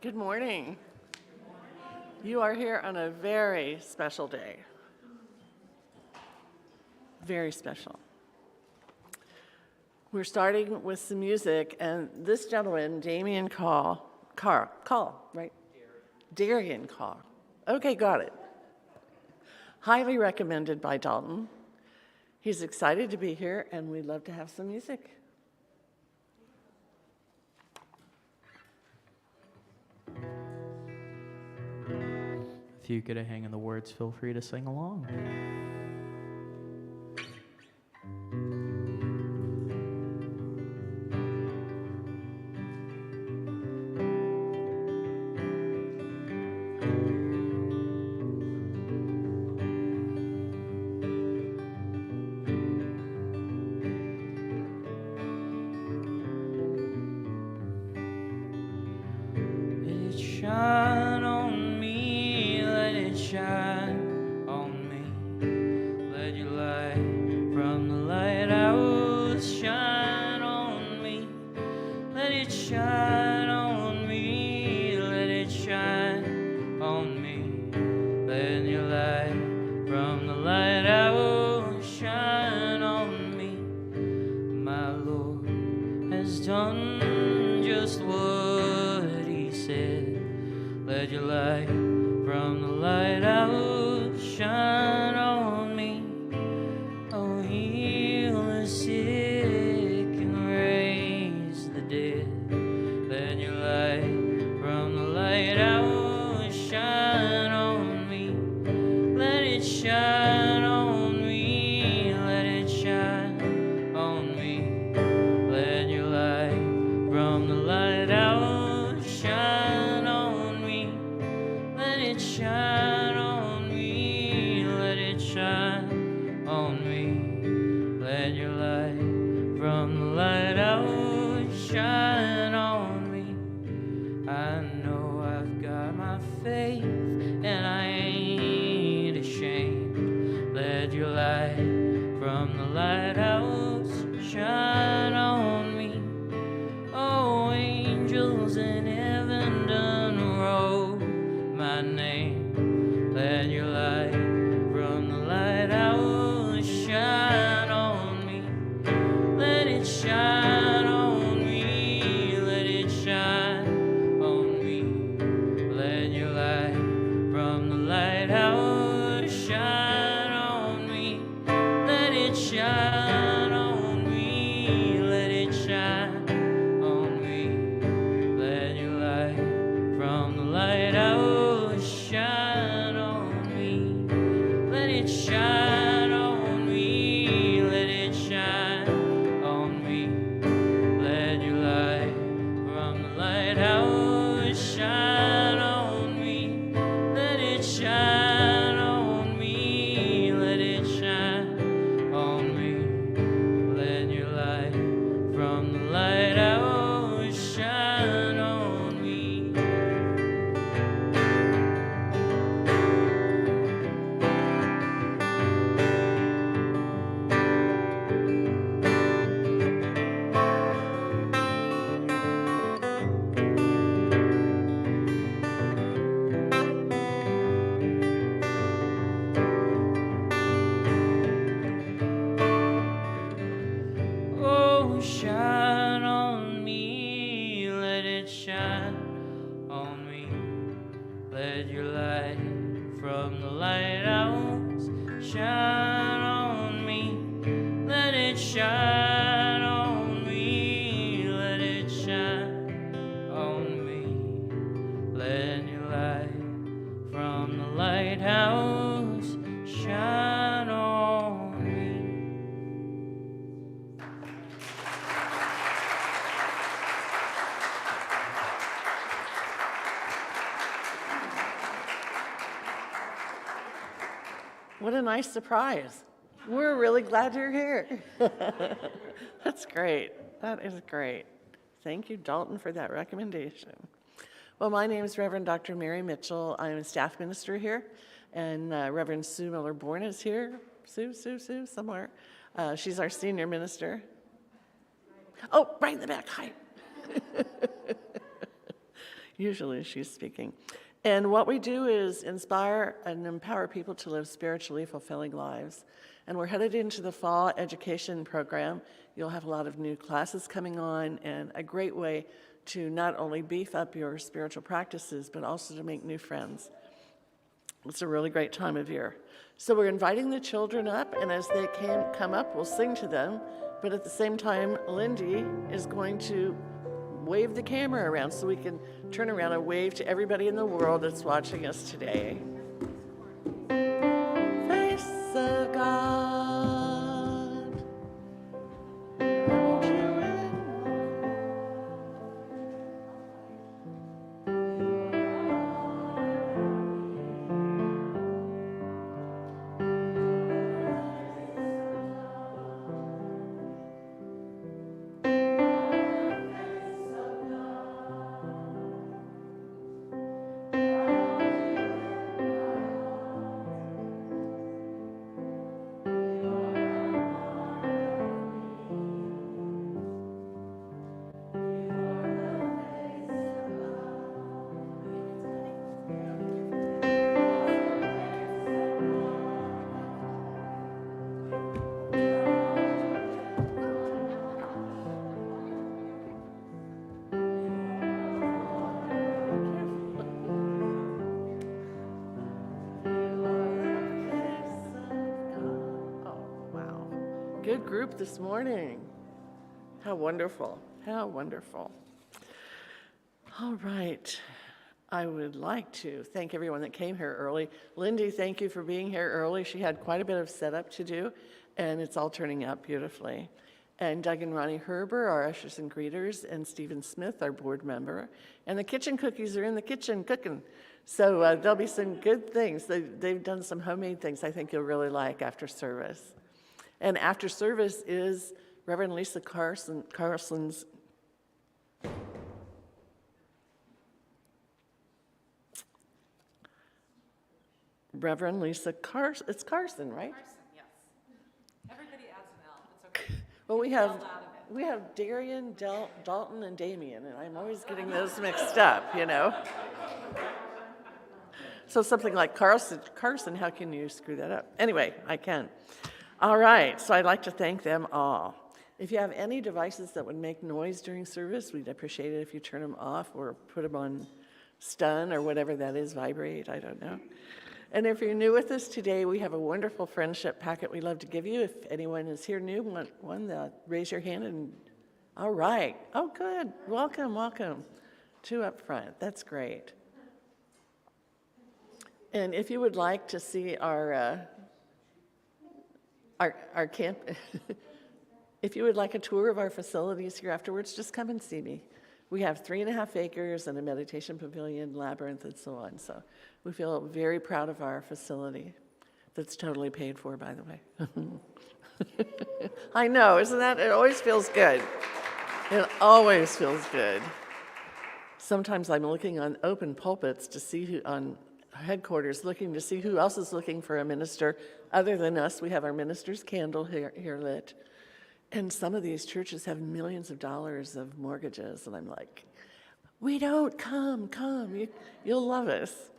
Good morning. You are here on a very special day. Very special. We're starting with some music, and this gentleman, Damian Call, right? Darian Call. Okay, got it. Highly recommended by Dalton. He's excited to be here, and we'd love to have some music. If you get a hang of the words, feel free to sing along. Let it shine on me, let it shine on me. Let your light from the lighthouse shine on me. Let it shine on me, let it shine on me. Let your light from the lighthouse shine on me. My Lord has done just what he said. Let your light from the lighthouse shine on me. Oh, heal the sick and raise the dead. Let your light from the lighthouse shine on me. Let it shine on me. Let it shine on me. Let your light from the lighthouse shine on me. Let it shine on me. Let it shine on me. Let your light from the lighthouse shine on me. I know I've got my faith and I ain't ashamed. Let your light from the lighthouse shine on me. Oh, angels in heaven done wrote my name. Let your light from the lighthouse shine on me. Let it shine on me. Let it shine on me. Let your light from the lighthouse shine on me. Let it shine on me. Let it shine on me. Let your light from the lighthouse shine on me. Let it shine on me. Let it shine on me. Let your light from the lighthouse shine on me. Let it shine on me. Let it shine on me. Let your light from the lighthouse shine on me. Oh, shine on me, let it shine on me. Let your light from the lighthouse shine on me. Let it shine on me. Let it shine on me. Let your light from the lighthouse shine on me. What a nice surprise. We're really glad you're here. That's great. That is great. Thank you, Dalton, for that recommendation. Well, my name is Reverend Dr. Mary Mitchell. I'm a staff minister here, and Reverend Sue Miller-Bourne is here. Sue, somewhere. She's our senior minister. Oh, right in the back. Hi. Usually she's speaking. And what we do is inspire and empower people to live spiritually fulfilling lives. And we're headed into the fall education program. You'll have a lot of new classes coming on, and a great way to not only beef up your spiritual practices, but also to make new friends. It's a really great time of year. So we're inviting the children up, and as they come up, we'll sing to them. But at the same time, Lindy is going to wave the camera around so we can turn around and wave to everybody in the world that's watching us today. Face of God. Won't you Good group this morning. How wonderful. How wonderful. All right. I would like to thank everyone that came here early. Lindy, thank you for being here early. She had quite a bit of setup to do, and it's all turning out beautifully. And Doug and Ronnie Herber, our ushers and greeters, and Stephen Smith, our board member. And the kitchen cookies are in the kitchen cooking. So there'll be some good things. They've done some homemade things I think you'll really like after service. And after service is Reverend Lisa Carson's Reverend Lisa Carson. It's Carson, right? Carson, yes. Everybody adds an L. It's okay. Well, we have Darian, Dalton, and Damien, and I'm always getting those mixed up, you know. So something like Carson, how can you screw that up? Anyway, I can. All right, so I'd like to thank them all. If you have any devices that would make noise during service, we'd appreciate it if you turn them off or put them on stun or whatever that is, vibrate, I don't know. And if you're new with us today, we have a wonderful friendship packet we'd love to give you. If anyone is here new, want one, raise your hand and, all right. Oh, good, welcome. Two up front, that's great. And if you would like to see our camp, if you would like a tour of our facilities here afterwards, just come and see me. We have 3.5 acres and a meditation pavilion, labyrinth, and so on. So we feel very proud of our facility. That's totally paid for, by the way. I know, isn't that? It always feels good. It always feels good. Sometimes I'm looking on open pulpits to see who, on headquarters, looking to see who else is looking for a minister other than us. We have our minister's candle here lit. And some of these churches have millions of dollars of mortgages. And I'm like, we don't, come. You'll love us.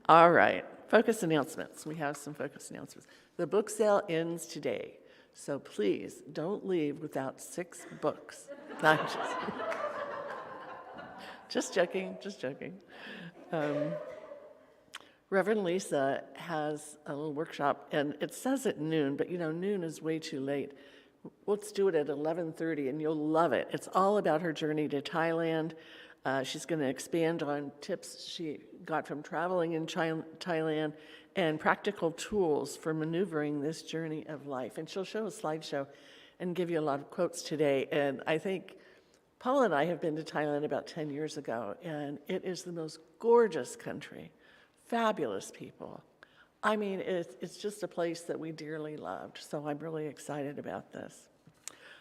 All right, focus announcements. We have some focus announcements. The book sale ends today. So please don't leave without 6 books. No, just joking. Reverend Lisa has a little workshop, and it says at noon, but noon is way too late. Let's do it at 11:30, and you'll love it. It's all about her journey to Thailand. She's going to expand on tips she got from traveling in Thailand and practical tools for maneuvering this journey of life. And she'll show a slideshow and give you a lot of quotes today. And I think Paul and I have been to Thailand about 10 years ago, and it is the most gorgeous country. Fabulous people. I mean, it's just a place that we dearly loved, so I'm really excited about this.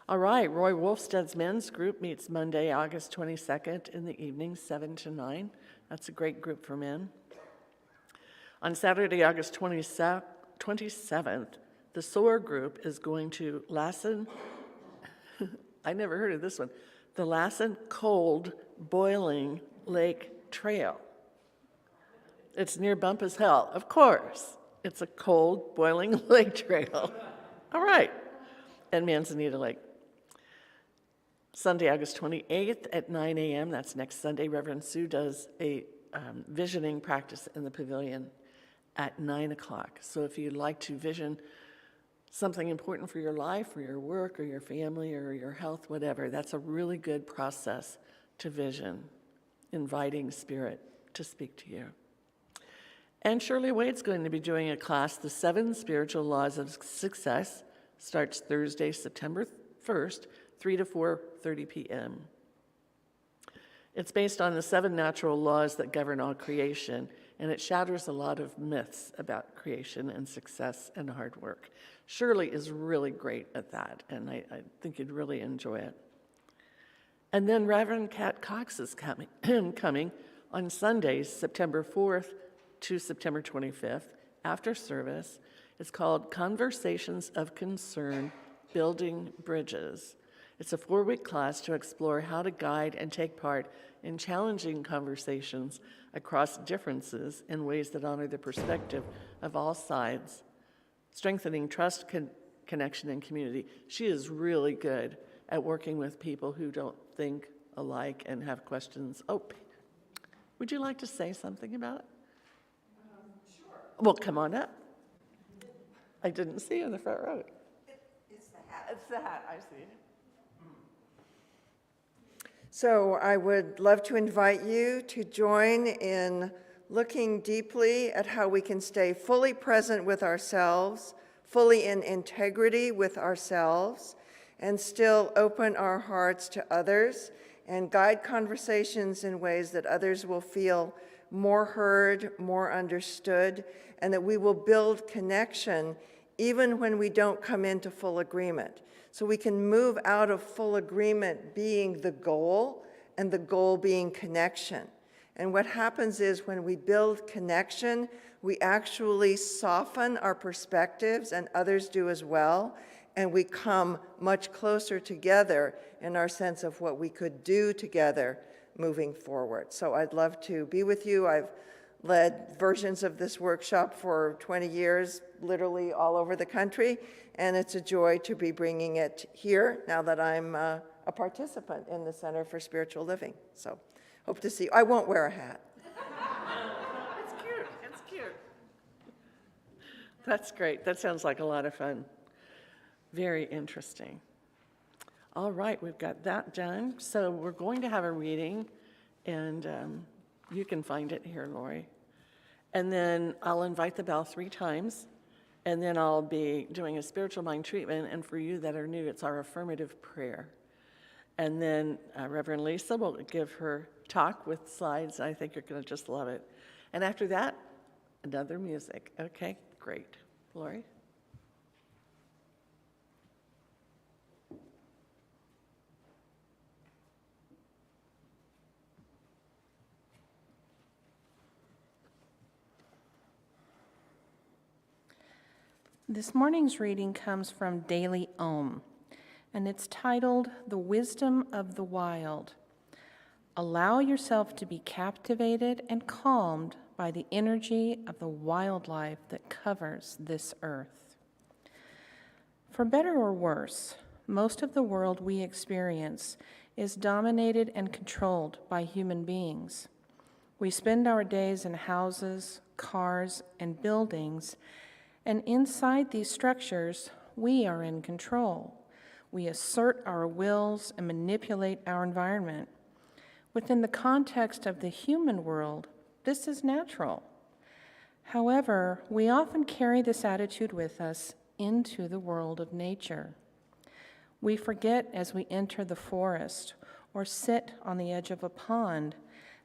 All right, Roy Wolfstead's men's group meets Monday, August 22nd in the evening, 7 to 9. That's a great group for men. On Saturday, August 27th, the SOAR group is going to Lassen, I never heard of this one, the Lassen Cold Boiling Lake trail. It's near Bumpa's Hill, of course. It's a cold, boiling lake trail. All right. And Manzanita Lake. Sunday, August 28th at 9 a.m., that's next Sunday, Reverend Sue does a visioning practice in the pavilion at 9 o'clock. So if you'd like to vision something important for your life or your work or your family or your health, whatever, that's a really good process to vision, inviting Spirit to speak to you. And Shirley Wade's going to be doing a class, The 7 Spiritual Laws of Success, starts Thursday, September 1st, 3 to 4:30 p.m. It's based on the 7 natural laws that govern all creation, and it shatters a lot of myths about creation and success and hard work. Shirley is really great at that, and I think you'd really enjoy it. And then Reverend Kat Cox is coming on Sundays, September 4th to September 25th, after service. It's called Conversations of Concern, Building Bridges. It's a 4-week class to explore how to guide and take part in challenging conversations across differences in ways that honor the perspective of all sides, strengthening trust, connection, and community. She is really good at working with people who don't think alike and have questions. Oh, would you like to say something about it? Sure. Well, come on up. I didn't see you in the front row. It's the hat. It's the hat, I see. So I would love to invite you to join in looking deeply at how we can stay fully present with ourselves, fully in integrity with ourselves, and still open our hearts to others and guide conversations in ways that others will feel more heard, more understood, and that we will build connection even when we don't come into full agreement. So we can move out of full agreement being the goal and the goal being connection. And what happens is when we build connection, we actually soften our perspectives, and others do as well, and we come much closer together in our sense of what we could do together moving forward. So I'd love to be with you. I've led versions of this workshop for 20 years, literally all over the country, and it's a joy to be bringing it here now that I'm a participant in the Center for Spiritual Living. So hope to see you. I won't wear a hat. It's cute. It's cute. That's great. That sounds like a lot of fun. Very interesting. All right, we've got that done. So we're going to have a reading, and you can find it here, Lori. And then I'll invite the bell 3 times, and then I'll be doing a spiritual mind treatment, and for you that are new, it's our affirmative prayer. And then Reverend Lisa will give her talk with slides. I think you're going to just love it. And after that, another music. Okay, great. Lori? This morning's reading comes from Daily Om, and it's titled, The Wisdom of the Wild. Allow yourself to be captivated and calmed by the energy of the wildlife that covers this earth. For better or worse, most of the world we experience is dominated and controlled by human beings. We spend our days in houses, cars, and buildings, and inside these structures, we are in control. We assert our wills and manipulate our environment. Within the context of the human world, this is natural. However, we often carry this attitude with us into the world of nature. We forget as we enter the forest or sit on the edge of a pond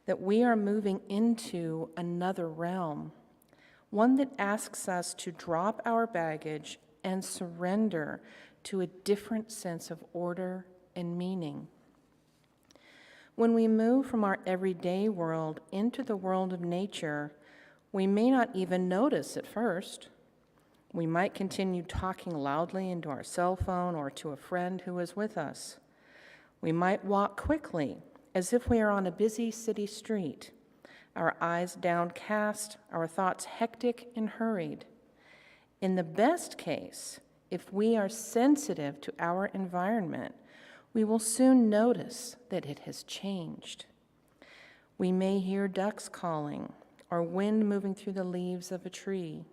that we are moving into another realm, one that asks us to drop our baggage and surrender to a different sense of order and meaning. When we move from our everyday world into the world of nature, we may not even notice at first. We might continue talking loudly into our cell phone or to a friend who is with us. We might walk quickly, as if we are on a busy city street, our eyes downcast, our thoughts hectic and hurried. In the best case, if we are sensitive to our environment, we will soon notice that it has changed. We may hear ducks calling or wind moving through the leaves of a tree.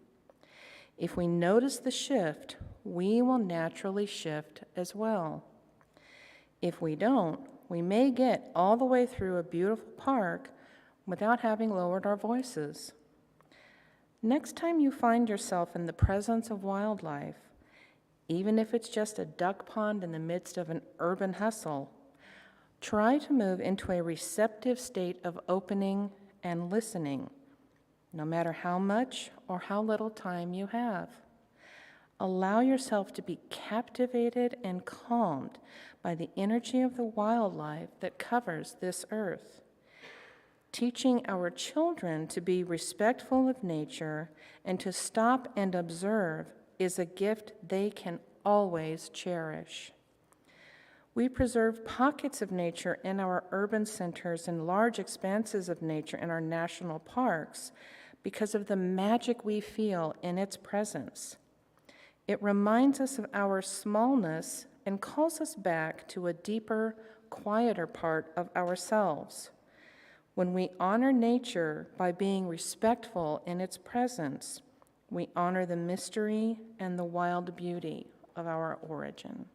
If we notice the shift, we will naturally shift as well. If we don't, we may get all the way through a beautiful park without having lowered our voices. Next time you find yourself in the presence of wildlife, even if it's just a duck pond in the midst of an urban hustle, try to move into a receptive state of opening and listening, no matter how much or how little time you have. Allow yourself to be captivated and calmed by the energy of the wildlife that covers this earth. Teaching our children to be respectful of nature and to stop and observe is a gift they can always cherish. We preserve pockets of nature in our urban centers and large expanses of nature in our national parks because of the magic we feel in its presence. It reminds us of our smallness and calls us back to a deeper, quieter part of ourselves. When we honor nature by being respectful in its presence, we honor the mystery and the wild beauty of our origin.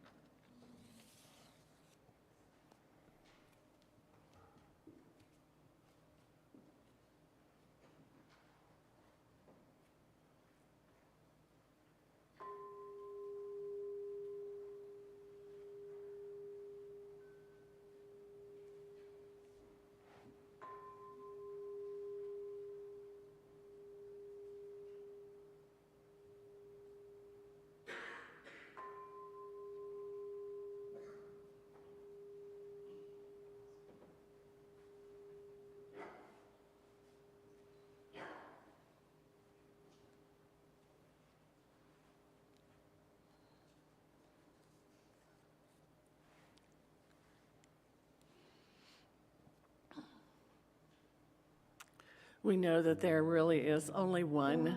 We know that there really is only one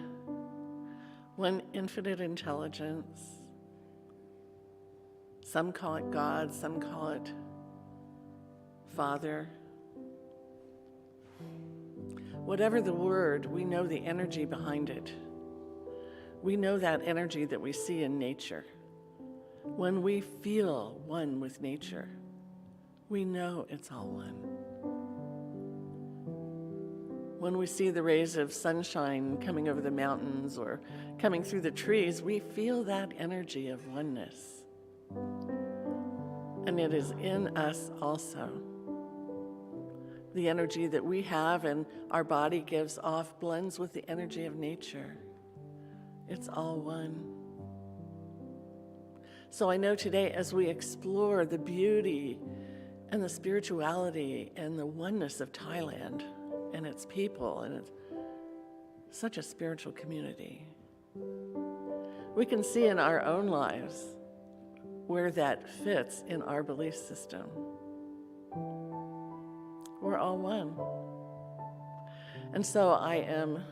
infinite intelligence. Some call it God, some call it Father. Whatever the word, we know the energy behind it. We know that energy that we see in nature. When we feel one with nature, we know it's all one. When we see the rays of sunshine coming over the mountains or coming through the trees, we feel that energy of oneness. And it is in us also. The energy that we have and our body gives off blends with the energy of nature. It's all one. So I know today, as we explore the beauty and the spirituality and the oneness of Thailand and its people, and it's such a spiritual community, we can see in our own lives where that fits in our belief system. We're all one. And so I am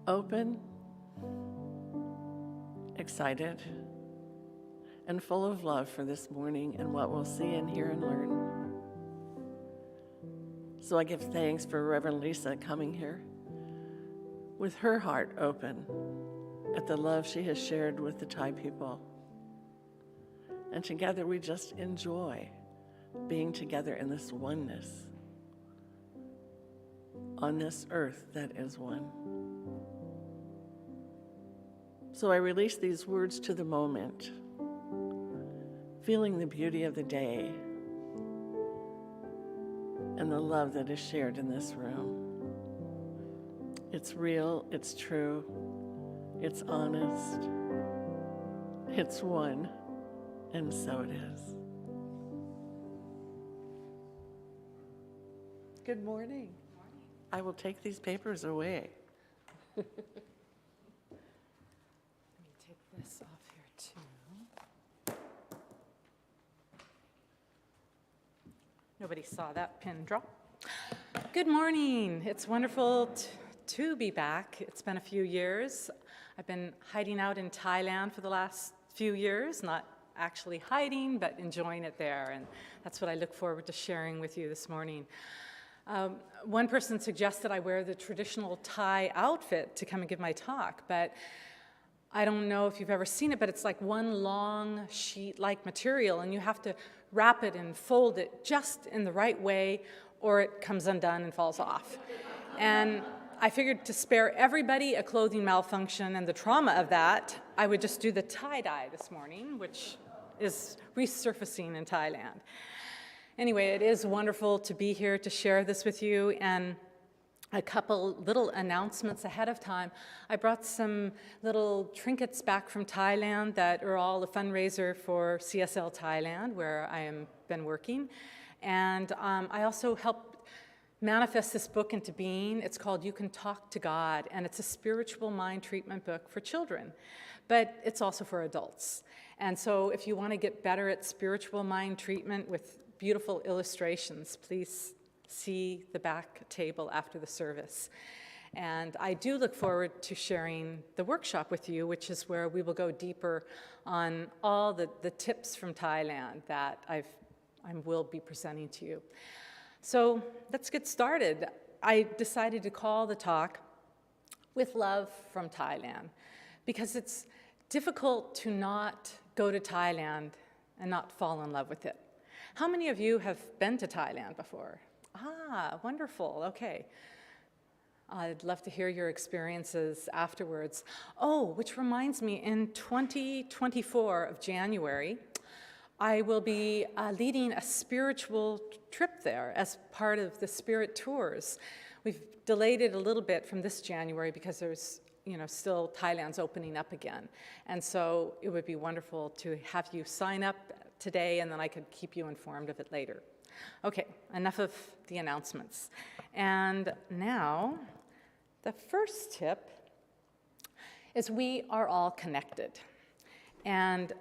open, excited, and full of love for this morning and what we'll see and hear and learn. So I give thanks for Reverend Lisa coming here with her heart open at the love she has shared with the Thai people. And together we just enjoy being together in this oneness on this earth that is one. So I release these words to the moment, feeling the beauty of the day and the love that is shared in this room. It's real, it's true, it's honest, it's one, and so it is. Good morning. I will take these papers away. Let me take this off here too. Nobody saw that pin drop. Good morning. It's wonderful to be back. It's been a few years. I've been hiding out in Thailand for the last few years, not actually hiding, but enjoying it there. And that's what I look forward to sharing with you this morning. One person suggested I wear the traditional Thai outfit to come and give my talk, but I don't know if you've ever seen it, but it's like one long sheet-like material, and you have to wrap it and fold it just in the right way, or it comes undone and falls off. And I figured to spare everybody a clothing malfunction and the trauma of that, I would just do the tie-dye this morning, which is resurfacing in Thailand. Anyway, it is wonderful to be here to share this with you, and a couple little announcements ahead of time. I brought some little trinkets back from Thailand that are all a fundraiser for CSL Thailand, where I have been working. And I also helped manifest this book into being. It's called You Can Talk to God, and it's a spiritual mind treatment book for children, but it's also for adults. And so if you want to get better at spiritual mind treatment with beautiful illustrations, please see the back table after the service. And I do look forward to sharing the workshop with you, which is where we will go deeper on all the tips from Thailand that I will be presenting to you. So let's get started. I decided to call the talk With Love from Thailand, because it's difficult to not go to Thailand and not fall in love with it. How many of you have been to Thailand before? Ah, wonderful, okay. I'd love to hear your experiences afterwards. Oh, which reminds me, in 2024 of January, I will be leading a spiritual trip there as part of the Spirit Tours. We've delayed it a little bit from this January because there's, still Thailand's opening up again. And so it would be wonderful to have you sign up today, and then I could keep you informed of it later. Okay, enough of the announcements. And now, the first tip is we are all connected. And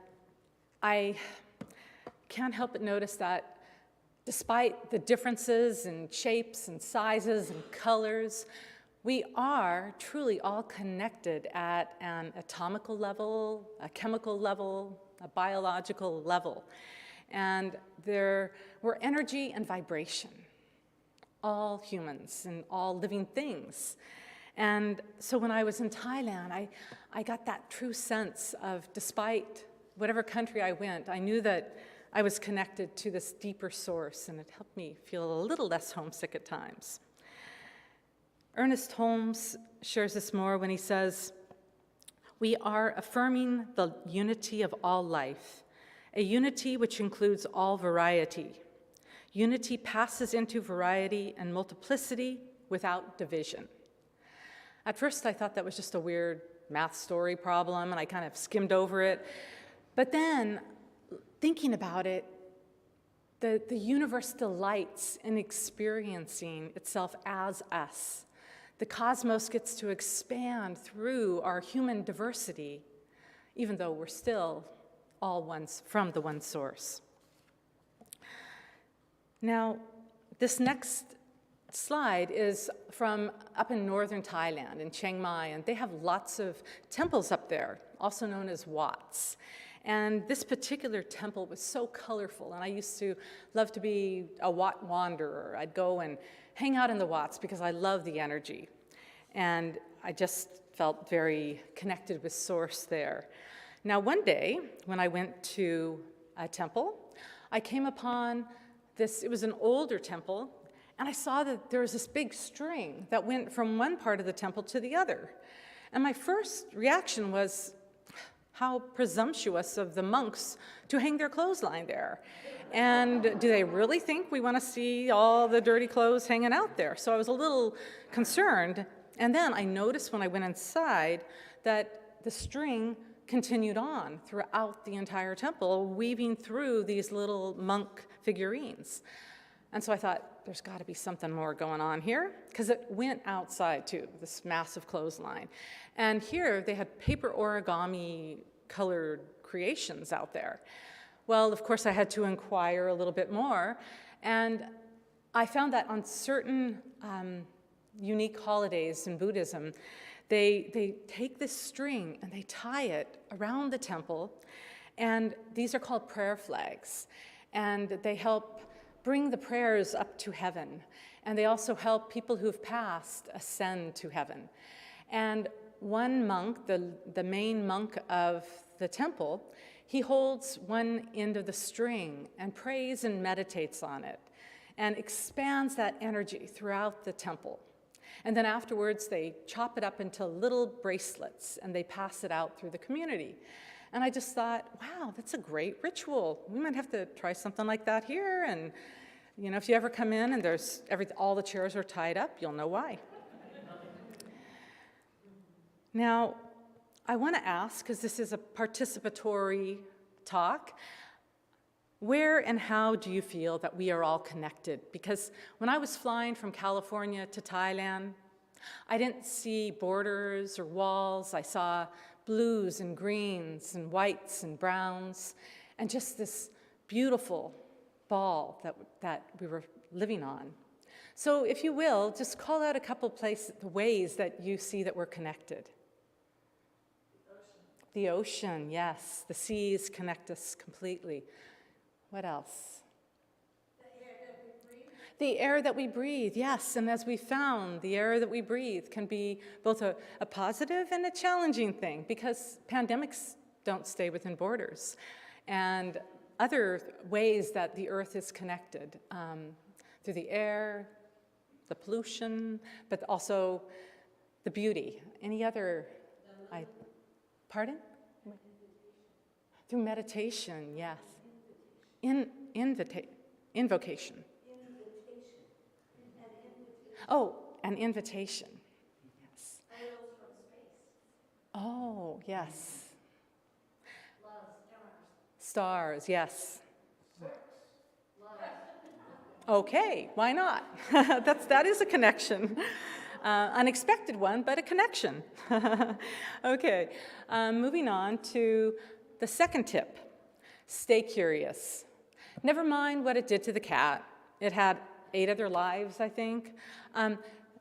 I can't help but notice that despite the differences in shapes and sizes and colors, we are truly all connected at an atomical level, a chemical level, a biological level. And we're energy and vibration, all humans and all living things. And so when I was in Thailand, I got that true sense of, despite whatever country I went, I knew that I was connected to this deeper source, and it helped me feel a little less homesick at times. Ernest Holmes shares this more when he says, "We are affirming the unity of all life, a unity which includes all variety. Unity passes into variety and multiplicity without division." At first, I thought that was just a weird math story problem, and I kind of skimmed over it. But then, thinking about it, the universe delights in experiencing itself as us. The cosmos gets to expand through our human diversity, even though we're still all from the one source. Now, this next slide is from up in northern Thailand, in Chiang Mai, and they have lots of temples up there, also known as Wats. And this particular temple was so colorful, and I used to love to be a Wat wanderer. I'd go and hang out in the Wats because I love the energy. And I just felt very connected with Source there. Now, one day, when I went to a temple, I came upon this, it was an older temple, and I saw that there was this big string that went from one part of the temple to the other. And my first reaction was, how presumptuous of the monks to hang their clothesline there. And do they really think we want to see all the dirty clothes hanging out there? So I was a little concerned. And then I noticed when I went inside that the string continued on throughout the entire temple, weaving through these little monk figurines. And so I thought, there's got to be something more going on here, because it went outside too, this massive clothesline. And here they had paper origami colored creations out there. Well, of course, I had to inquire a little bit more, and I found that on certain unique holidays in Buddhism, they take this string and they tie it around the temple, and these are called prayer flags, and they help bring the prayers up to heaven, and they also help people who've passed ascend to heaven. And one monk, the main monk of the temple, he holds one end of the string and prays and meditates on it and expands that energy throughout the temple. And then afterwards, they chop it up into little bracelets and they pass it out through the community. And I just thought, wow, that's a great ritual. We might have to try something like that here. And, you know, if you ever come in and all the chairs are tied up, you'll know why. Now, I want to ask, because this is a participatory talk, where and how do you feel that we are all connected? Because when I was flying from California to Thailand, I didn't see borders or walls. I saw blues and greens and whites and browns, and just this beautiful ball that we were living on. So if you will, just call out a couple places, the ways that you see that we're connected. The ocean, yes. The seas connect us completely. What else? The air that we breathe. The air that we breathe, yes. And as we found, the air that we breathe can be both a positive and a challenging thing, because pandemics don't stay within borders. And other ways that the earth is connected, through the air, the pollution, but also the beauty. Any other? Pardon? Through meditation, yes. Invocation. Oh, an invitation. Yes. Oh, yes. Stars, yes. Okay, why not? That is a connection. Unexpected one, but a connection. Okay, moving on to the second tip. Stay curious. Never mind what it did to the cat. It had 8 other lives, I think.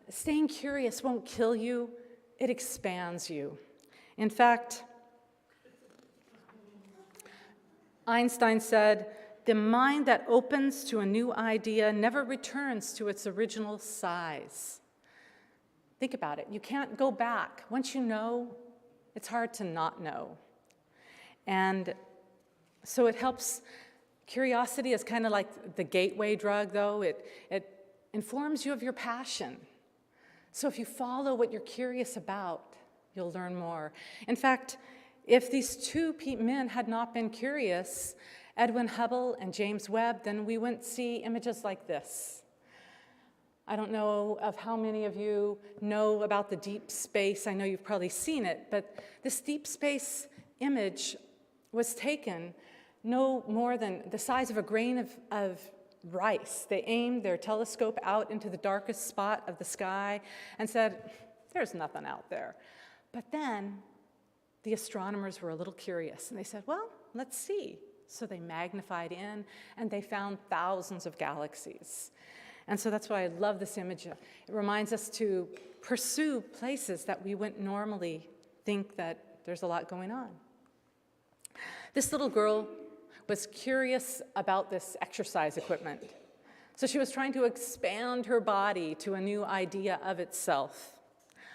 Staying curious won't kill you. It expands you. In fact, Einstein said, "The mind that opens to a new idea never returns to its original size." Think about it. You can't go back. Once you know, it's hard to not know. And so it helps. Curiosity is kind of like the gateway drug, though. It informs you of your passion. So if you follow what you're curious about, you'll learn more. In fact, if these 2 men had not been curious, Edwin Hubble and James Webb, then we wouldn't see images like this. I don't know of how many of you know about the deep space. I know you've probably seen it, but this deep space image was taken no more than the size of a grain of rice. They aimed their telescope out into the darkest spot of the sky and said, "There's nothing out there." But then the astronomers were a little curious, and they said, "Well, let's see." So they magnified in, and they found thousands of galaxies. And so that's why I love this image. It reminds us to pursue places that we wouldn't normally think that there's a lot going on. This little girl was curious about this exercise equipment. So she was trying to expand her body to a new idea of itself.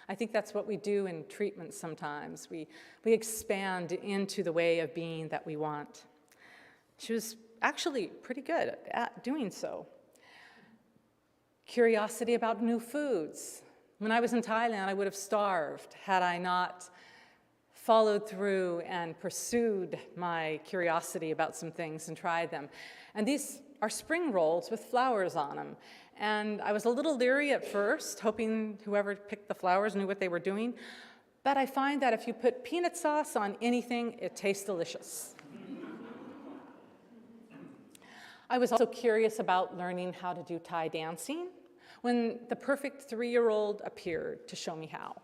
I think that's what we do in treatment sometimes. We expand into the way of being that we want. She was actually pretty good at doing so. Curiosity about new foods. When I was in Thailand, I would have starved had I not followed through and pursued my curiosity about some things and tried them. And these are spring rolls with flowers on them. And I was a little leery at first, hoping whoever picked the flowers knew what they were doing. But I find that if you put peanut sauce on anything, it tastes delicious. I was also curious about learning how to do Thai dancing when the perfect 3-year-old appeared to show me how.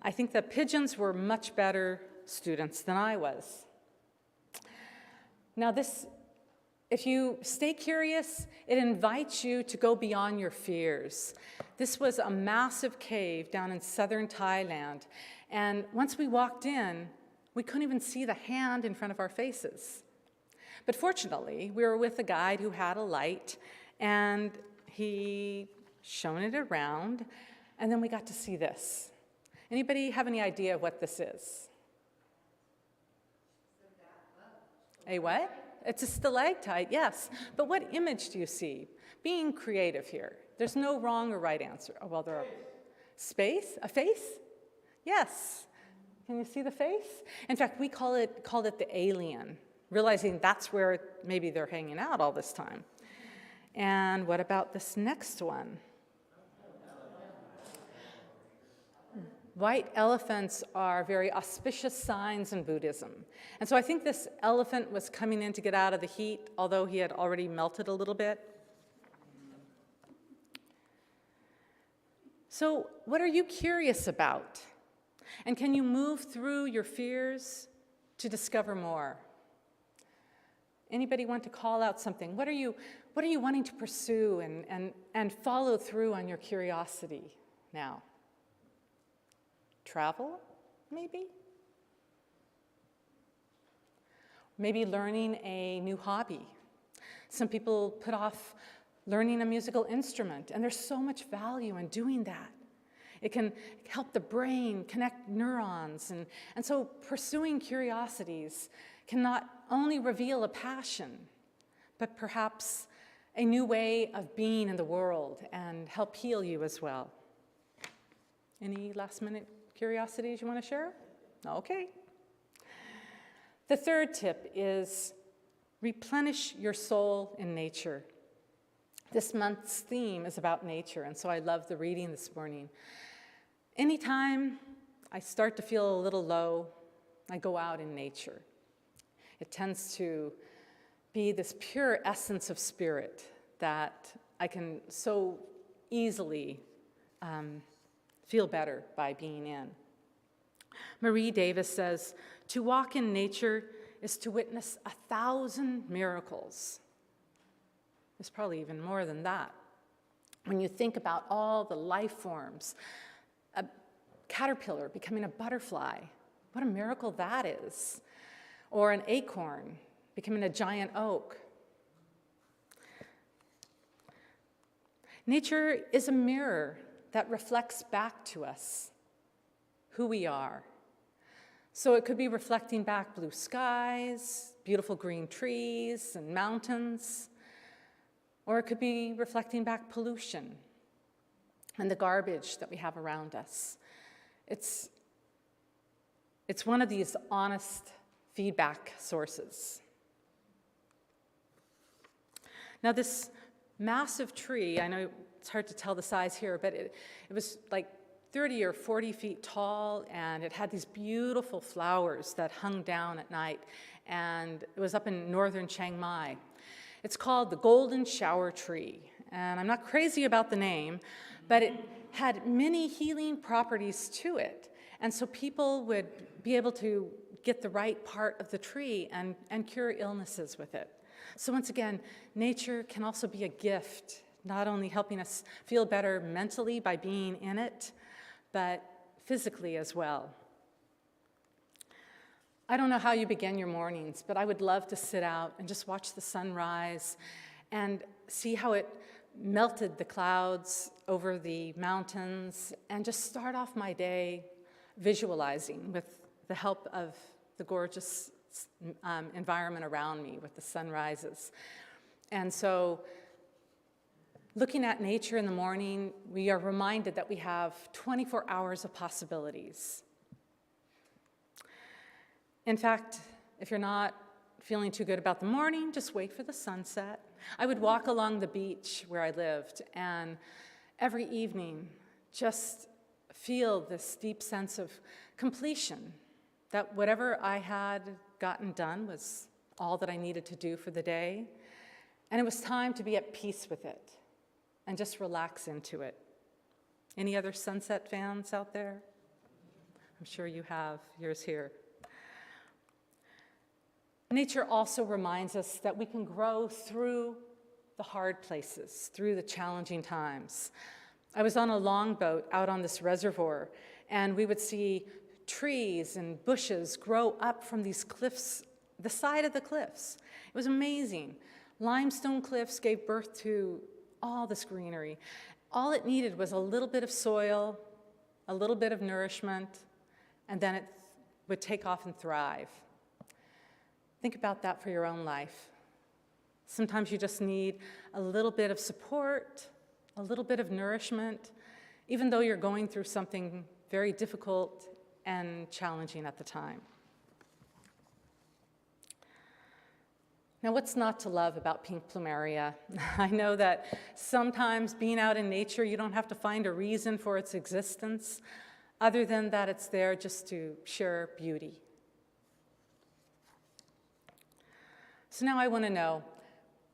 I think the pigeons were much better students than I was. Now this If you stay curious, it invites you to go beyond your fears. This was a massive cave down in southern Thailand, and once we walked in, we couldn't even see the hand in front of our faces. But fortunately, we were with a guide who had a light, and he shone it around, and then we got to see this. Anybody have any idea what this is? A what? It's a stalactite, yes. But what image do you see? Being creative here. There's no wrong or right answer. Oh, well, there are. Space? A face? Yes. Can you see the face? In fact, we called it the alien, realizing that's where maybe they're hanging out all this time. And what about this next one? White elephants are very auspicious signs in Buddhism. And so I think this elephant was coming in to get out of the heat, although he had already melted a little bit. So what are you curious about? And can you move through your fears to discover more? Anybody want to call out something? What are you wanting to pursue and follow through on your curiosity now? Travel, maybe? Maybe learning a new hobby. Some people put off learning a musical instrument, and there's so much value in doing that. It can help the brain connect neurons, and so pursuing curiosities can not only reveal a passion, but perhaps a new way of being in the world and help heal you as well. Any last-minute curiosities you want to share? Okay. The third tip is replenish your soul in nature. This month's theme is about nature, and so I love the reading this morning. Anytime I start to feel a little low, I go out in nature. It tends to be this pure essence of spirit that I can so easily feel better by being in. Marie Davis says, "To walk in nature is to witness 1,000 miracles." There's probably even more than that. When you think about all the life forms, a caterpillar becoming a butterfly, what a miracle that is. Or an acorn becoming a giant oak. Nature is a mirror that reflects back to us who we are. So it could be reflecting back blue skies, beautiful green trees and mountains, or it could be reflecting back pollution and the garbage that we have around us. It's one of these honest feedback sources. Now this massive tree, I know it's hard to tell the size here, but it was like 30 or 40 feet tall, and it had these beautiful flowers that hung down at night, and it was up in northern Chiang Mai. It's called the Golden Shower Tree, and I'm not crazy about the name, but it had many healing properties to it, and so people would be able to get the right part of the tree and cure illnesses with it. So once again, nature can also be a gift, not only helping us feel better mentally by being in it, but physically as well. I don't know how you begin your mornings, but I would love to sit out and just watch the sunrise and see how it melted the clouds over the mountains and just start off my day visualizing with the help of the gorgeous environment around me with the sunrises. And so looking at nature in the morning, we are reminded that we have 24 hours of possibilities. In fact, if you're not feeling too good about the morning, just wait for the sunset. I would walk along the beach where I lived, and every evening just feel this deep sense of completion, that whatever I had gotten done was all that I needed to do for the day, and it was time to be at peace with it and just relax into it. Any other sunset fans out there? I'm sure you have yours here. Nature also reminds us that we can grow through the hard places, through the challenging times. I was on a longboat out on this reservoir, and we would see trees and bushes grow up from these cliffs, the side of the cliffs. It was amazing. Limestone cliffs gave birth to all this greenery. All it needed was a little bit of soil, a little bit of nourishment, and then it would take off and thrive. Think about that for your own life. Sometimes you just need a little bit of support, a little bit of nourishment, even though you're going through something very difficult and challenging at the time. Now, what's not to love about pink plumeria? I know that sometimes being out in nature, you don't have to find a reason for its existence, other than that it's there just to share beauty. So now I want to know,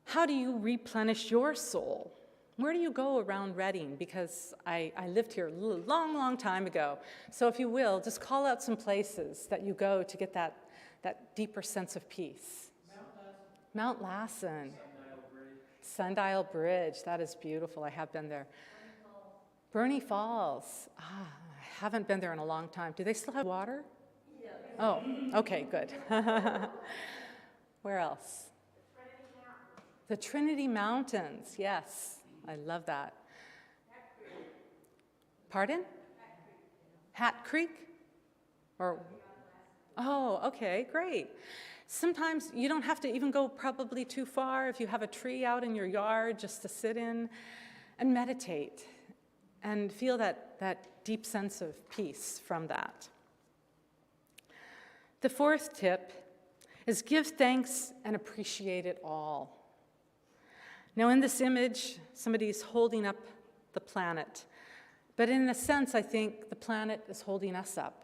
how do you replenish your soul? Where do you go around Redding? Because I lived here a long, long time ago. So if you will, just call out some places that you go to get that deeper sense of peace. Mount Lassen. Sundial Bridge. That is beautiful. I have been there. Bernie Falls. I haven't been there in a long time. Do they still have water? Yeah. Oh, okay, good. Where else? The Trinity Mountains. Yes, I love that. Pardon? Hat Creek? Or? Oh, okay, great. Sometimes you don't have to even go probably too far if you have a tree out in your yard just to sit in and meditate and feel that deep sense of peace from that. The fourth tip is give thanks and appreciate it all. Now in this image, somebody's holding up the planet, but in a sense, I think the planet is holding us up.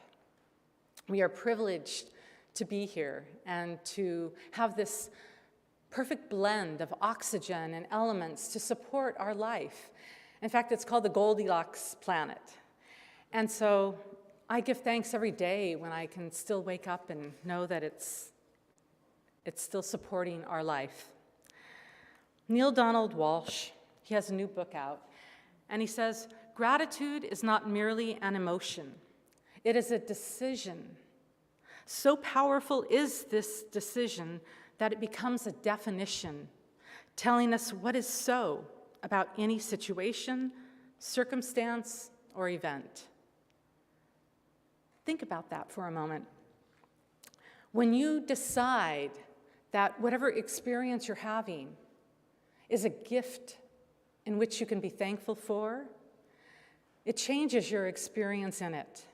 We are privileged to be here and to have this perfect blend of oxygen and elements to support our life. In fact, it's called the Goldilocks planet. And so I give thanks every day when I can still wake up and know that it's still supporting our life. Neil Donald Walsh, he has a new book out, and he says, gratitude is not merely an emotion, it is a decision. So powerful is this decision that it becomes a definition, telling us what is so about any situation, circumstance, or event. Think about that for a moment. When you decide that whatever experience you're having is a gift in which you can be thankful for, it changes your experience in it.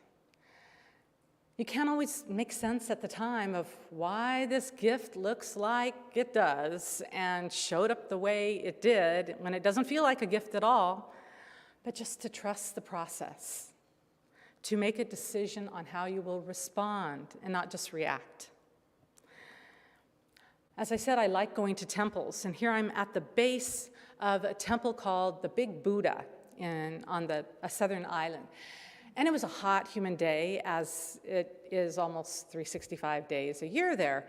You can't always make sense at the time of why this gift looks like it does and showed up the way it did when it doesn't feel like a gift at all, but just to trust the process, to make a decision on how you will respond and not just react. As I said, I like going to temples, and here I'm at the base of a temple called the Big Buddha on a southern island. And it was a hot, humid day, as it is almost 365 days a year there.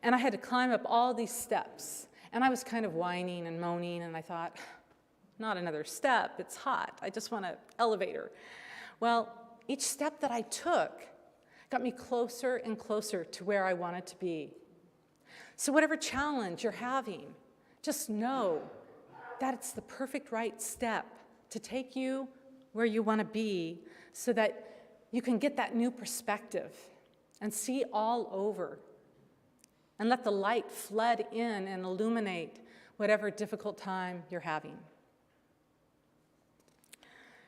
And I had to climb up all these steps. And I was kind of whining and moaning, and I thought, not another step, it's hot. I just want an elevator. Well, each step that I took got me closer and closer to where I wanted to be. So whatever challenge you're having, just know that it's the perfect right step to take you where you want to be so that you can get that new perspective and see all over and let the light flood in and illuminate whatever difficult time you're having.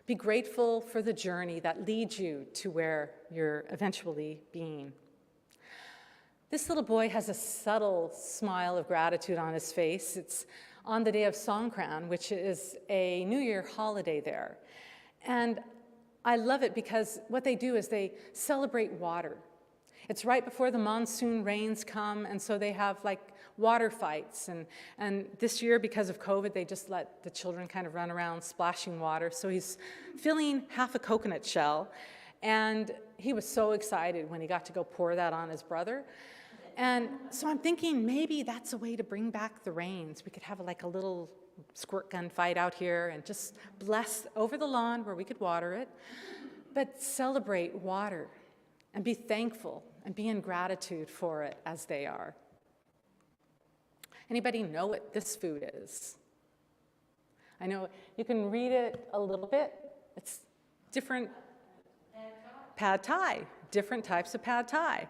Be grateful for the journey that leads you to where you're eventually being. This little boy has a subtle smile of gratitude on his face. It's on the day of Songkran, which is a New Year holiday there. And I love it because what they do is they celebrate water. It's right before the monsoon rains come, and so they have like water fights. And this year, because of COVID, they just let the children kind of run around splashing water. So he's filling half a coconut shell, and he was so excited when he got to go pour that on his brother. And so I'm thinking maybe that's a way to bring back the rains. We could have like a little squirt gun fight out here and just bless over the lawn where we could water it, but celebrate water and be thankful and be in gratitude for it as they are. Anybody know what this food is? I know you can read it a little bit. It's different. Pad Thai, different types of Pad Thai.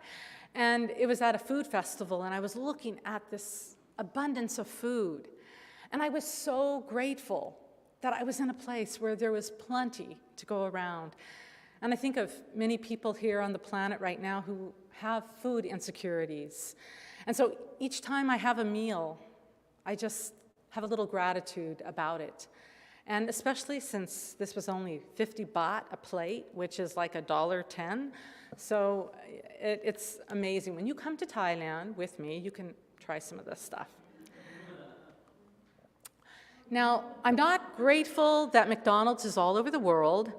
And it was at a food festival, and I was looking at this abundance of food. And I was so grateful that I was in a place where there was plenty to go around. And I think of many people here on the planet right now who have food insecurities. And so each time I have a meal, I just have a little gratitude about it. And especially since this was only 50 baht a plate, which is like $1.10. So it's amazing. When you come to Thailand with me, you can try some of this stuff. Now, I'm not grateful that McDonald's is all over the world,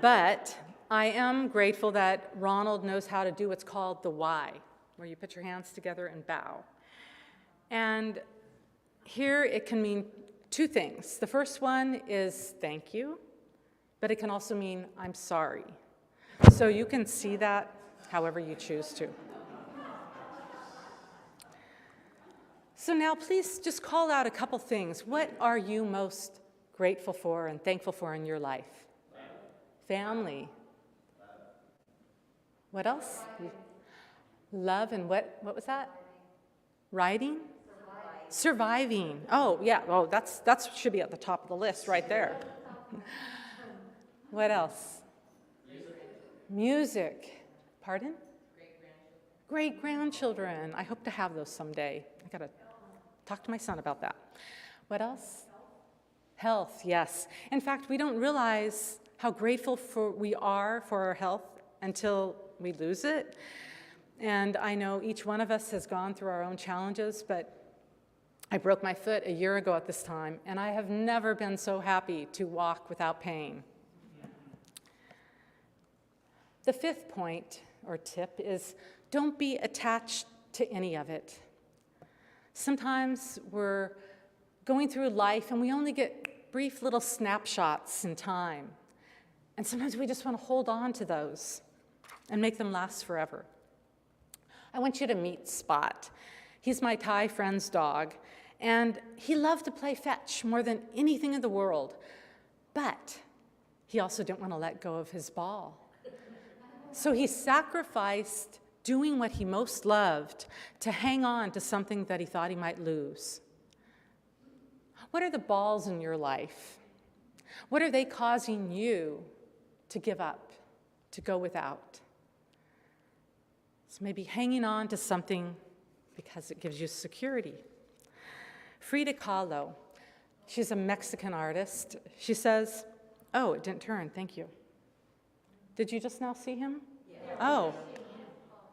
but I am grateful that Ronald knows how to do what's called the Y, where you put your hands together and bow. And here it can mean two things. The first one is thank you, but it can also mean I'm sorry. So you can see that however you choose to. So now please just call out a couple things. What are you most grateful for and thankful for in your life? Family. What else? Love and what was that? Writing? Surviving. Oh, yeah. Oh, that should be at the top of the list right there. What else? Music. Pardon? Great-grandchildren. I hope to have those someday. I got to talk to my son about that. What else? Health, yes. In fact, we don't realize how grateful we are for our health until we lose it. And I know each one of us has gone through our own challenges, but I broke my foot a year ago at this time, and I have never been so happy to walk without pain. The fifth point or tip is don't be attached to any of it. Sometimes we're going through life and we only get brief little snapshots in time. And sometimes we just want to hold on to those and make them last forever. I want you to meet Spot. He's my Thai friend's dog, and he loved to play fetch more than anything in the world. But he also didn't want to let go of his ball. So he sacrificed doing what he most loved to hang on to something that he thought he might lose. What are the balls in your life? What are they causing you to give up, to go without? It's maybe hanging on to something because it gives you security. Frida Kahlo, she's a Mexican artist. She says, oh, it didn't turn, thank you. Did you just now see him? Yeah. Oh,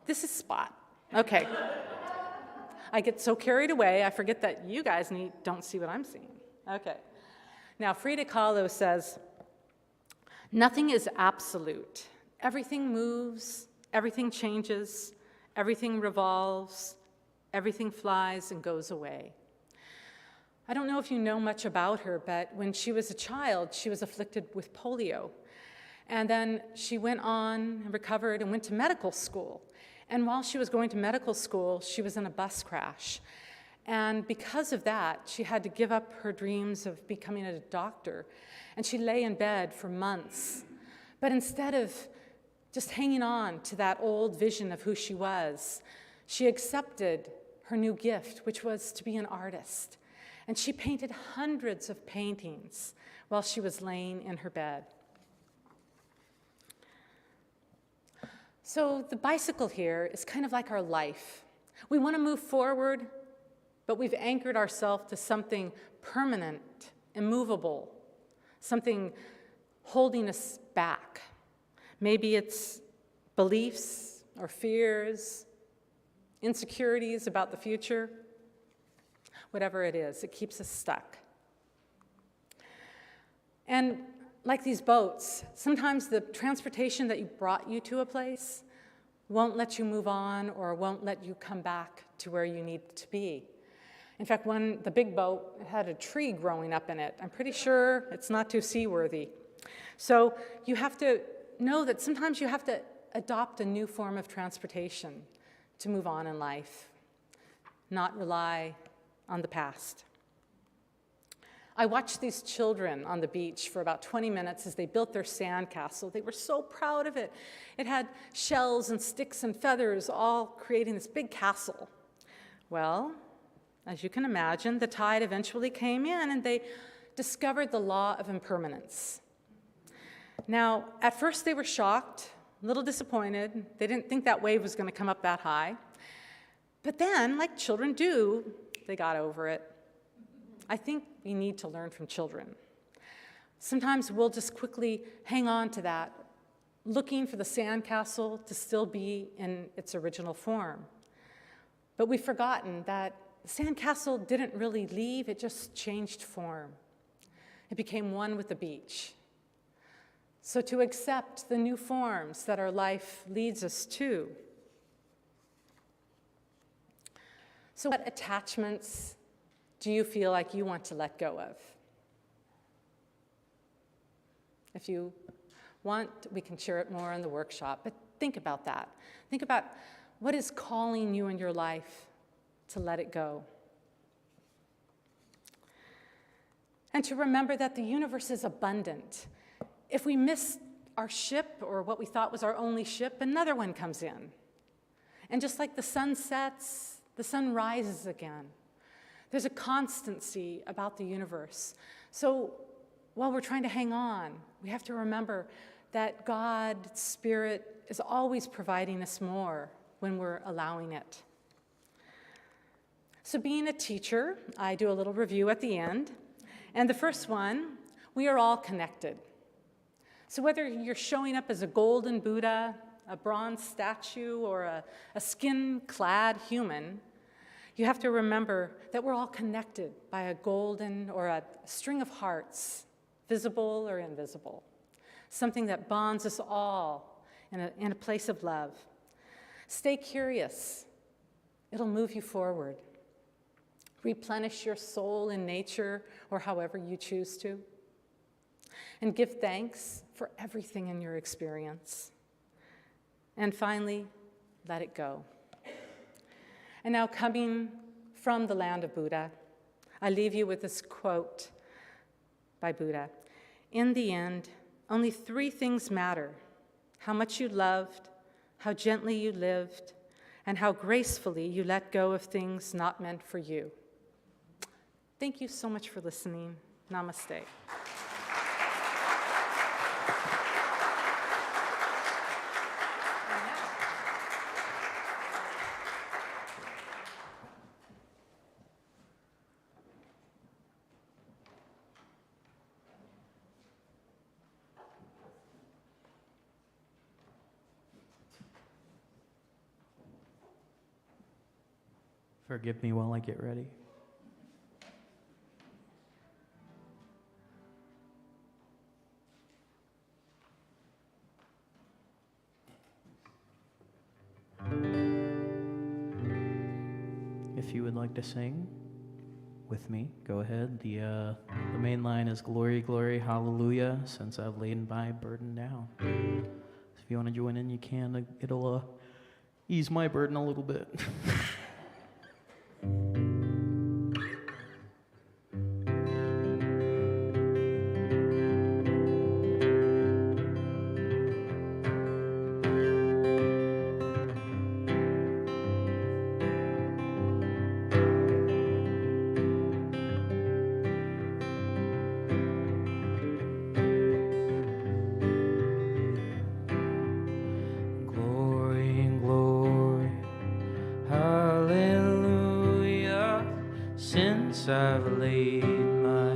this is Spot. Okay. I get so carried away, I forget that you guys don't see what I'm seeing. Okay. Now, Frida Kahlo says, nothing is absolute. Everything moves, everything changes, everything revolves, everything flies and goes away. I don't know if you know much about her, but when she was a child, she was afflicted with polio. And then she went on and recovered and went to medical school. And while she was going to medical school, she was in a bus crash. And because of that, she had to give up her dreams of becoming a doctor. And she lay in bed for months. But instead of just hanging on to that old vision of who she was, she accepted her new gift, which was to be an artist. And she painted hundreds of paintings while she was laying in her bed. So the bicycle here is kind of like our life. We want to move forward, but we've anchored ourselves to something permanent, immovable, something holding us back. Maybe it's beliefs or fears, insecurities about the future. Whatever it is, it keeps us stuck. And like these boats, sometimes the transportation that brought you to a place won't let you move on or won't let you come back to where you need to be. In fact, the big boat had a tree growing up in it. I'm pretty sure it's not too seaworthy. So you have to know that sometimes you have to adopt a new form of transportation to move on in life, not rely on the past. I watched these children on the beach for about 20 minutes as they built their sandcastle. They were so proud of it. It had shells and sticks and feathers all creating this big castle. Well, as you can imagine, the tide eventually came in and they discovered the law of impermanence. Now, at first they were shocked, a little disappointed. They didn't think that wave was going to come up that high. But then, like children do, they got over it. I think we need to learn from children. Sometimes we'll just quickly hang on to that, looking for the sandcastle to still be in its original form. But we've forgotten that the sandcastle didn't really leave, it just changed form. It became one with the beach. So to accept the new forms that our life leads us to. So what attachments do you feel like you want to let go of? If you want, we can share it more in the workshop, but think about that. Think about what is calling you in your life to let it go. And to remember that the universe is abundant. If we miss our ship or what we thought was our only ship, another one comes in. And just like the sun sets, the sun rises again. There's a constancy about the universe. So while we're trying to hang on, we have to remember that God, Spirit, is always providing us more when we're allowing it. So being a teacher, I do a little review at the end. And the first one, we are all connected. So whether you're showing up as a golden Buddha, a bronze statue, or a skin-clad human, you have to remember that we're all connected by a golden or a string of hearts, visible or invisible, something that bonds us all in a place of love. Stay curious. It'll move you forward. Replenish your soul in nature or however you choose to. And give thanks for everything in your experience. And finally, let it go. And now, coming from the land of Buddha, I leave you with this quote by Buddha. In the end, only 3 things matter: how much you loved, how gently you lived, and how gracefully you let go of things not meant for you. Thank you so much for listening. Namaste. Forgive me while I get ready. If you would like to sing with me, go ahead. The main line is glory, glory, hallelujah, since I've laid my burden down. So if you want to join in, you can. It'll ease my burden a little bit. I've laid my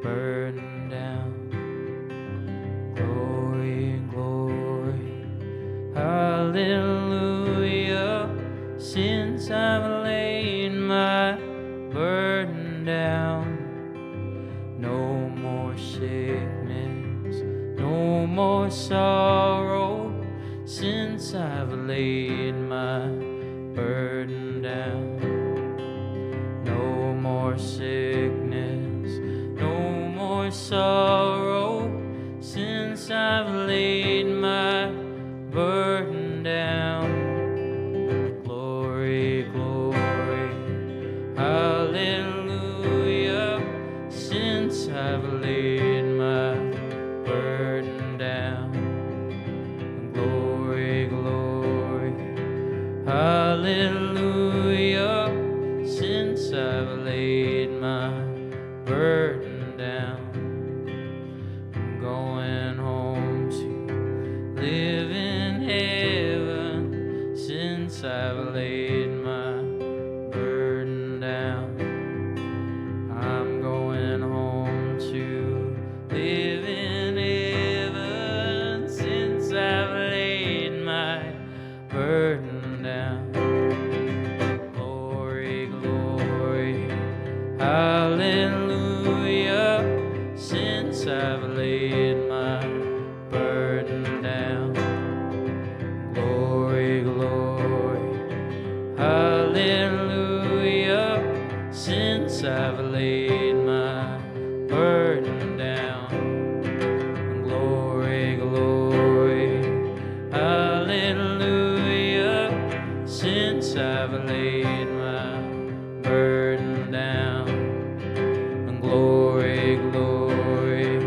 burden down. Glory, glory, hallelujah. Since I've laid my burden down, no more sickness, no more sorrow. Since I've laid my burden down. No more sickness, no more sorrow, since I've laid my burden down. Glory, glory, hallelujah, since I've laid my burden down. Glory, glory, hallelujah, since I've laid my burden down. I'm going home to live in heaven, since I've laid my burden down. I'm going home to live in heaven, since I've laid my burden down. Glory, glory, hallelujah, since I've laid my burden down. Glory, glory, hallelujah, since I've laid my burden down. Glory, glory, hallelujah, since I've laid my burden down. Glory, glory,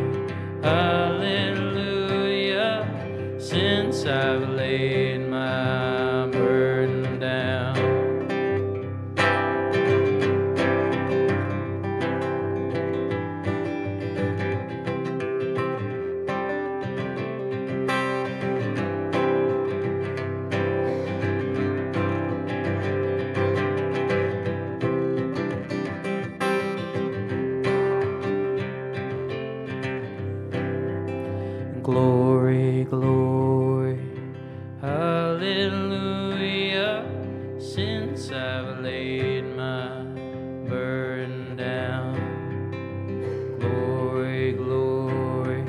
hallelujah, since I've laid my burden down. Glory, glory, hallelujah, since I've laid my burden down. Glory, glory,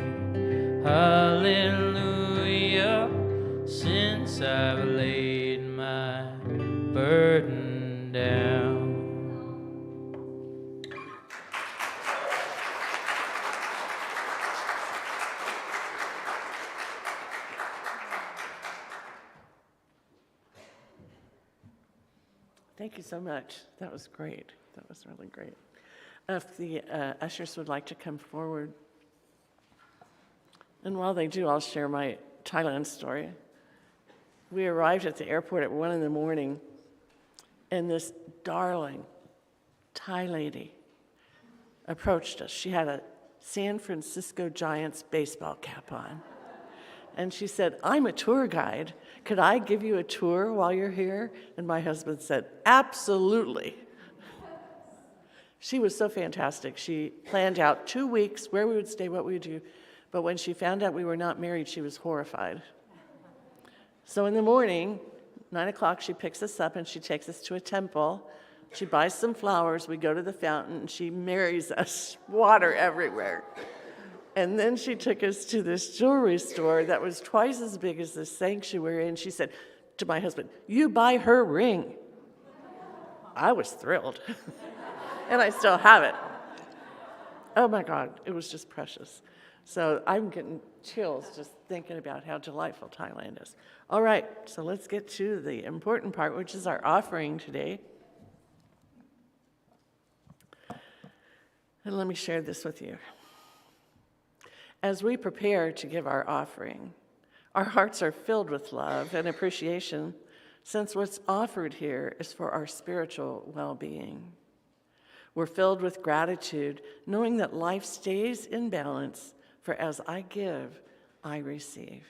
hallelujah, since I've laid my burden down. Thank you so much. That was great. That was really great. If the ushers would like to come forward. And while they do, I'll share my Thailand story. We arrived at the airport at 1 a.m, and this darling Thai lady approached us. She had a San Francisco Giants baseball cap on. And she said, "I'm a tour guide. Could I give you a tour while you're here?" And my husband said, "Absolutely." She was so fantastic. She planned out 2 weeks where we would stay, what we would do. But when she found out we were not married, she was horrified. So in the morning, 9 o'clock, she picks us up and she takes us to a temple. She buys some flowers. We go to the fountain and she marries us, water everywhere. And then she took us to this jewelry store that was twice as big as the sanctuary. And she said to my husband, "You buy her ring." I was thrilled. And I still have it. Oh my God, it was just precious. So I'm getting chills just thinking about how delightful Thailand is. All right, so let's get to the important part, which is our offering today. And let me share this with you. As we prepare to give our offering, our hearts are filled with love and appreciation, since what's offered here is for our spiritual well-being. We're filled with gratitude, knowing that life stays in balance, for as I give, I receive.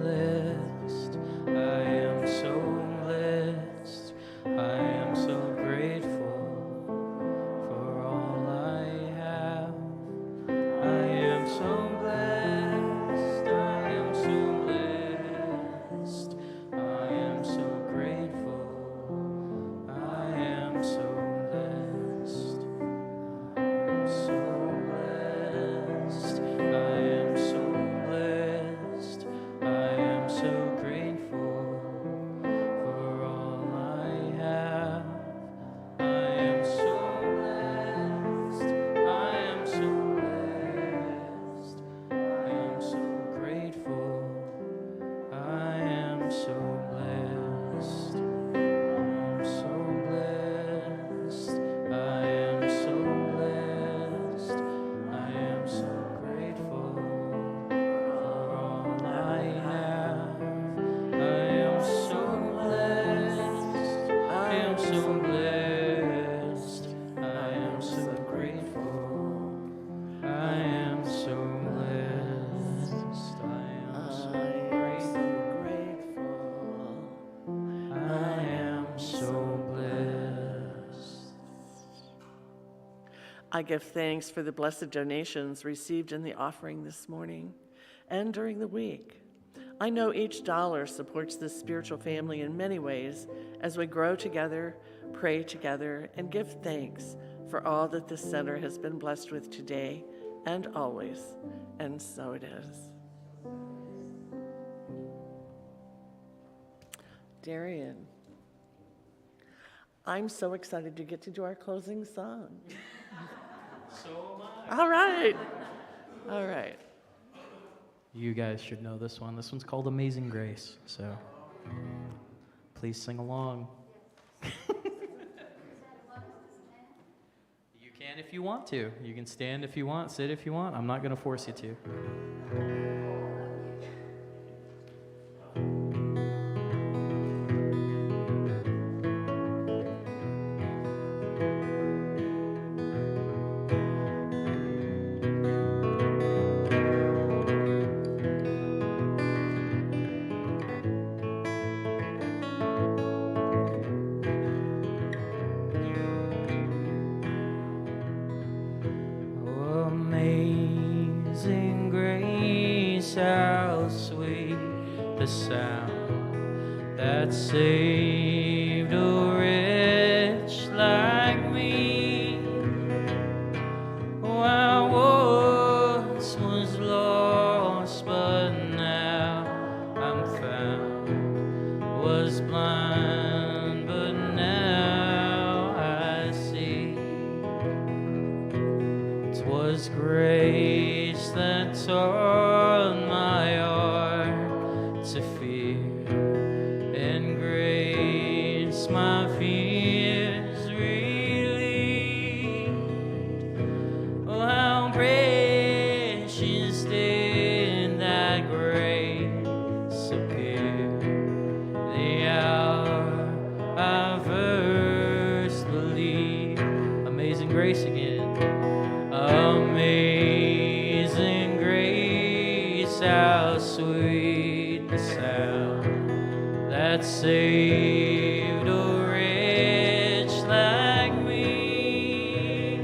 Blessed, I am so blessed, I am so grateful for all I have. I am so blessed, I am so blessed, I so blessed. I am so blessed. I am so grateful for all I have. I am so blessed. I am so blessed. I am so grateful. I am so blessed. I'm so blessed. I am so blessed. I am so grateful for all I have. I am so blessed. I am so blessed. I am so grateful. I am so blessed. I am so grateful. I am so blessed. I give thanks for the blessed donations received in the offering this morning and during the week. I know each dollar supports this spiritual family in many ways as we grow together, pray together, and give thanks for all that this center has been blessed with today and always. And so it is. Darian, I'm so excited to get to do our closing song. So am I. All right. All right. You guys should know this one. This one's called Amazing Grace, so please sing along. You can if you want to. You can stand if you want, sit if you want. I'm not going to force you to. Oh, amazing grace, how sweet the sound that saved a wretch like me. Oh, I once was lost, but now I'm found. Was blind, but now I see. 'Twas grace that taught my heart to fear, and grace my fears relieved. Oh, how precious did that grace appear, the hour I first believed. Amazing grace again. Amazing grace, how sweet the sound that saved a wretch like me.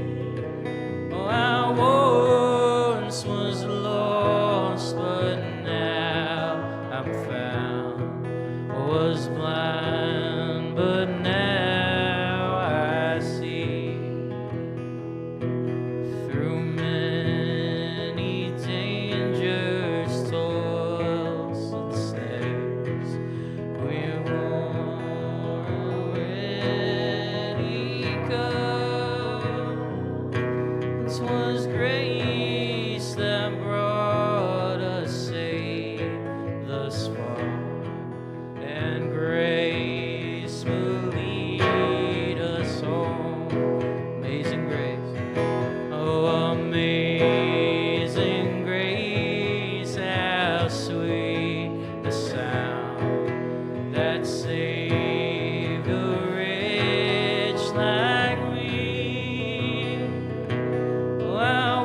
Oh, I once was lost, but now I'm found. Was blind, but now I see. Through many dangers, toils, and snares, we've already come. 'Twas grace that brought us safe thus far, and grace will lead us home. Amazing grace. Oh, amazing grace, how sweet the sound that saved a wretch like me. Oh, I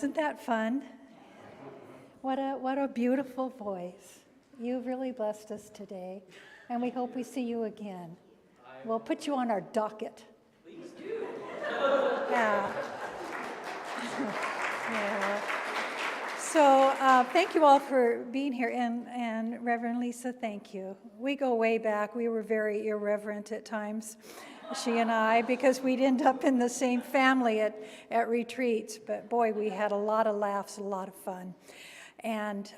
wasn't that fun? What a beautiful voice. You've really blessed us today, and we hope we see you again. We'll put you on our docket. Please do. Yeah. Yeah. So thank you all for being here, and Reverend Lisa, thank you. We go way back. We were very irreverent at times, she and I, because we'd end up in the same family at retreats. But boy, we had a lot of laughs, a lot of fun. And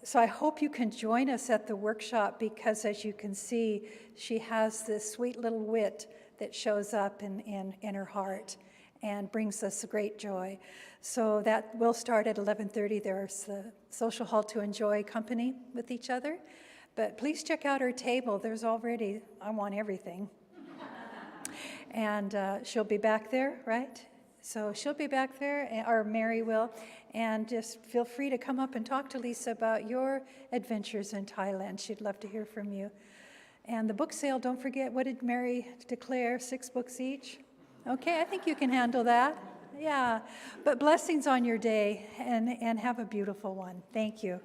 so I hope you can join us at the workshop, because as you can see, she has this sweet little wit that shows up in her heart and brings us great joy. So that will start at 11:30. There's the social hall to enjoy company with each other. But please check out her table. There's already, I want everything. And she'll be back there, right? So she'll be back there, or Mary will. And just feel free to come up and talk to Lisa about your adventures in Thailand. She'd love to hear from you. And the book sale, don't forget, what did Mary declare? 6 books each? Okay, I think you can handle that. Yeah. But blessings on your day, and have a beautiful one. Thank you.